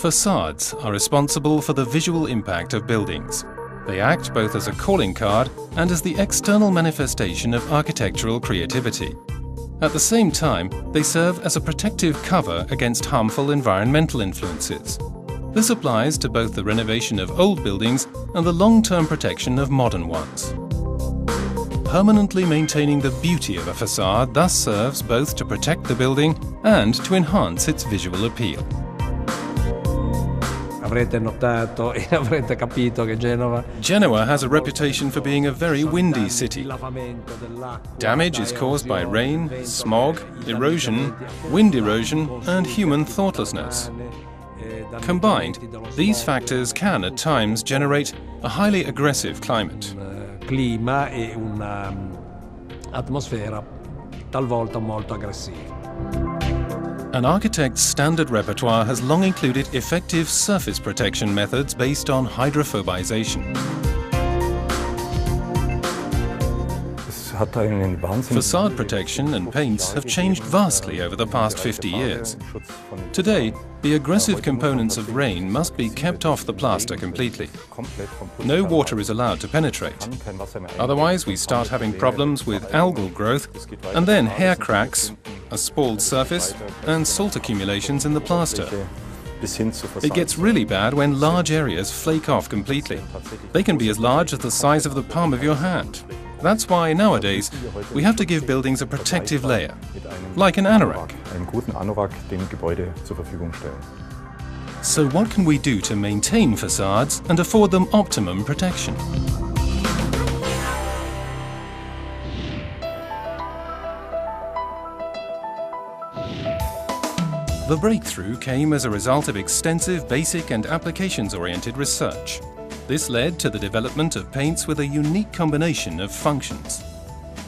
Facades are responsible for the visual impact of buildings. They act both as a calling card and as the external manifestation of architectural creativity. At the same time, they serve as a protective cover against harmful environmental influences. This applies to both the renovation of old buildings and the long-term protection of modern ones. Permanently maintaining the beauty of a facade thus serves both to protect the building and to enhance its visual appeal. Genoa has a reputation for being a very windy city. Damage is caused by rain, smog, erosion, wind erosion, and human thoughtlessness. Combined, these factors can at times generate a highly aggressive climate. Clima e un'atmosfera talvolta molto aggressiva. An architect's standard repertoire has long included effective surface protection methods based on hydrophobization. Facade protection and paints have changed vastly over the past 50 years. Today, the aggressive components of rain must be kept off the plaster completely. No water is allowed to penetrate. Otherwise, we start having problems with algal growth and then hair cracks, a spalled surface, and salt accumulations in the plaster. It gets really bad when large areas flake off completely. They can be as large as the size of the palm of your hand. That's why nowadays we have to give buildings a protective layer, like an anorak. So what can we do to maintain facades and afford them optimum protection? The breakthrough came as a result of extensive basic and applications-oriented research. This led to the development of paints with a unique combination of functions.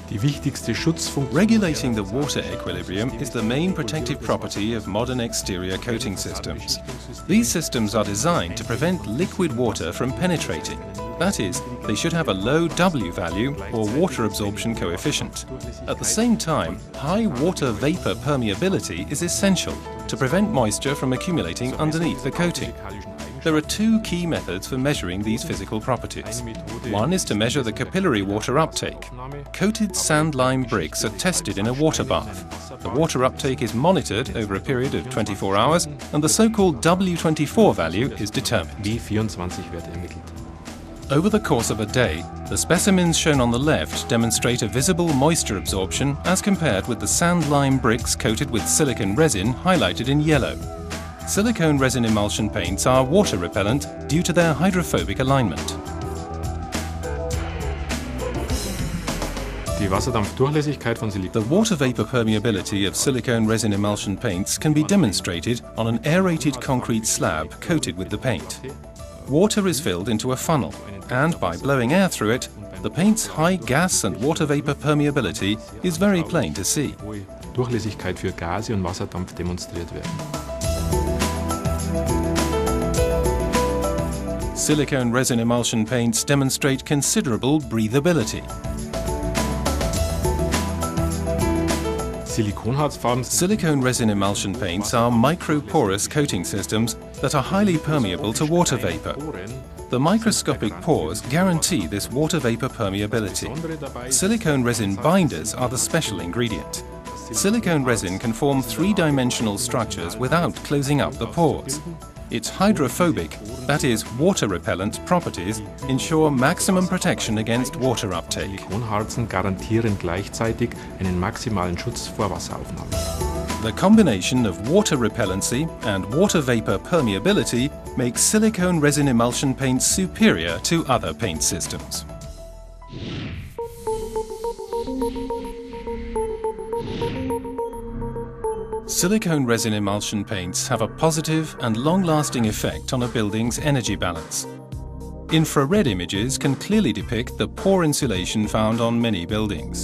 Regulating the water equilibrium is the main protective property of modern exterior coating systems. These systems are designed to prevent liquid water from penetrating. That is, they should have a low W value or water absorption coefficient. At the same time, high water vapor permeability is essential to prevent moisture from accumulating underneath the coating. There are two key methods for measuring these physical properties. One is to measure the capillary water uptake. Coated sand-lime bricks are tested in a water bath. The water uptake is monitored over a period of 24 hours and the so-called W24 value is determined. Over the course of a day, the specimens shown on the left demonstrate a visible moisture absorption as compared with the sand-lime bricks coated with silicone resin highlighted in yellow. Silicone resin emulsion paints are water repellent due to their hydrophobic alignment. The water vapor permeability of silicone resin emulsion paints can be demonstrated on an aerated concrete slab coated with the paint. Water is filled into a funnel, and by blowing air through it, the paint's high gas and water vapor permeability is very plain to see. Silicone resin emulsion paints demonstrate considerable breathability. Silicone resin emulsion paints are microporous coating systems that are highly permeable to water vapor. The microscopic pores guarantee this water vapor permeability. Silicone resin binders are the special ingredient. Silicone resin can form three-dimensional structures without closing up the pores. Its hydrophobic, that is, water-repellent properties ensure maximum protection against water uptake. The combination of water repellency and water vapor permeability makes silicone resin emulsion paints superior to other paint systems. Silicone resin emulsion paints have a positive and long-lasting effect on a building's energy balance. Infrared images can clearly depict the poor insulation found on many buildings.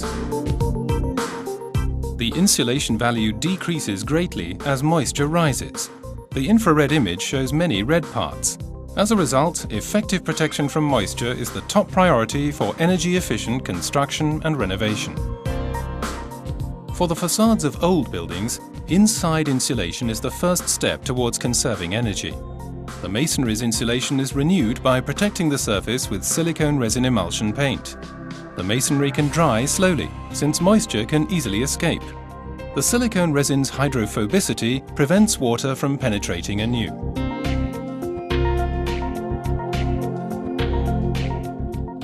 The insulation value decreases greatly as moisture rises. The infrared image shows many red parts. As a result, effective protection from moisture is the top priority for energy-efficient construction and renovation. For the facades of old buildings, inside insulation is the first step towards conserving energy. The masonry's insulation is renewed by protecting the surface with silicone resin emulsion paint. The masonry can dry slowly, since moisture can easily escape. The silicone resin's hydrophobicity prevents water from penetrating anew.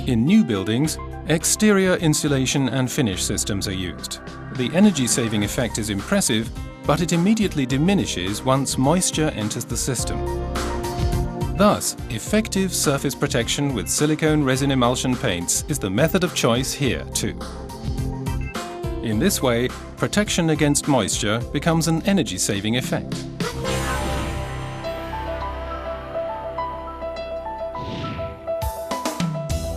In new buildings, exterior insulation and finish systems are used. The energy-saving effect is impressive, but it immediately diminishes once moisture enters the system. Thus, effective surface protection with silicone resin emulsion paints is the method of choice here too. In this way, protection against moisture becomes an energy-saving effect.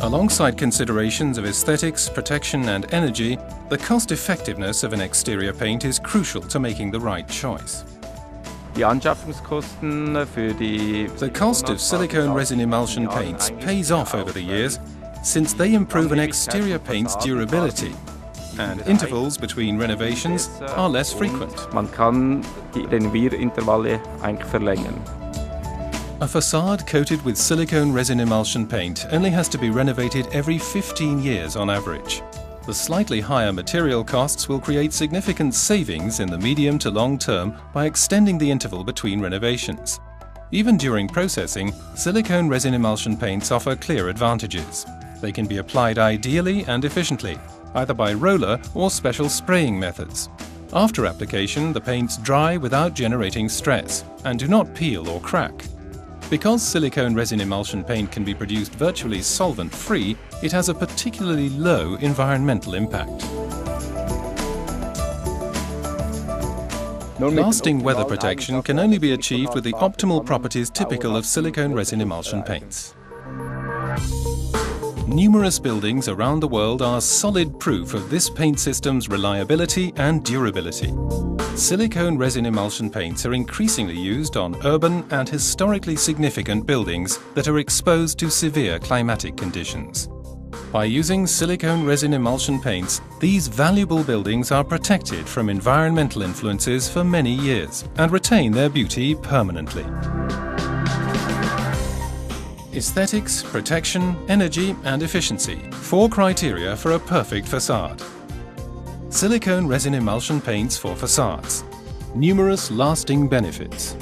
Alongside considerations of aesthetics, protection and energy, the cost-effectiveness of an exterior paint is crucial to making the right choice. The cost of silicone resin emulsion paints pays off over the years, since they improve an exterior paint's durability, and intervals between renovations are less frequent. A facade coated with silicone resin emulsion paint only has to be renovated every 15 years on average. The slightly higher material costs will create significant savings in the medium to long term by extending the interval between renovations. Even during processing, silicone resin emulsion paints offer clear advantages. They can be applied ideally and efficiently, either by roller or special spraying methods. After application, the paints dry without generating stress and do not peel or crack. Because silicone resin emulsion paint can be produced virtually solvent-free, it has a particularly low environmental impact. Lasting weather protection can only be achieved with the optimal properties typical of silicone resin emulsion paints. Numerous buildings around the world are solid proof of this paint system's reliability and durability. Silicone resin emulsion paints are increasingly used on urban and historically significant buildings that are exposed to severe climatic conditions. By using silicone resin emulsion paints, these valuable buildings are protected from environmental influences for many years and retain their beauty permanently. Aesthetics, protection, energy and efficiency. 4 criteria for a perfect facade. Silicone resin emulsion paints for facades. Numerous lasting benefits.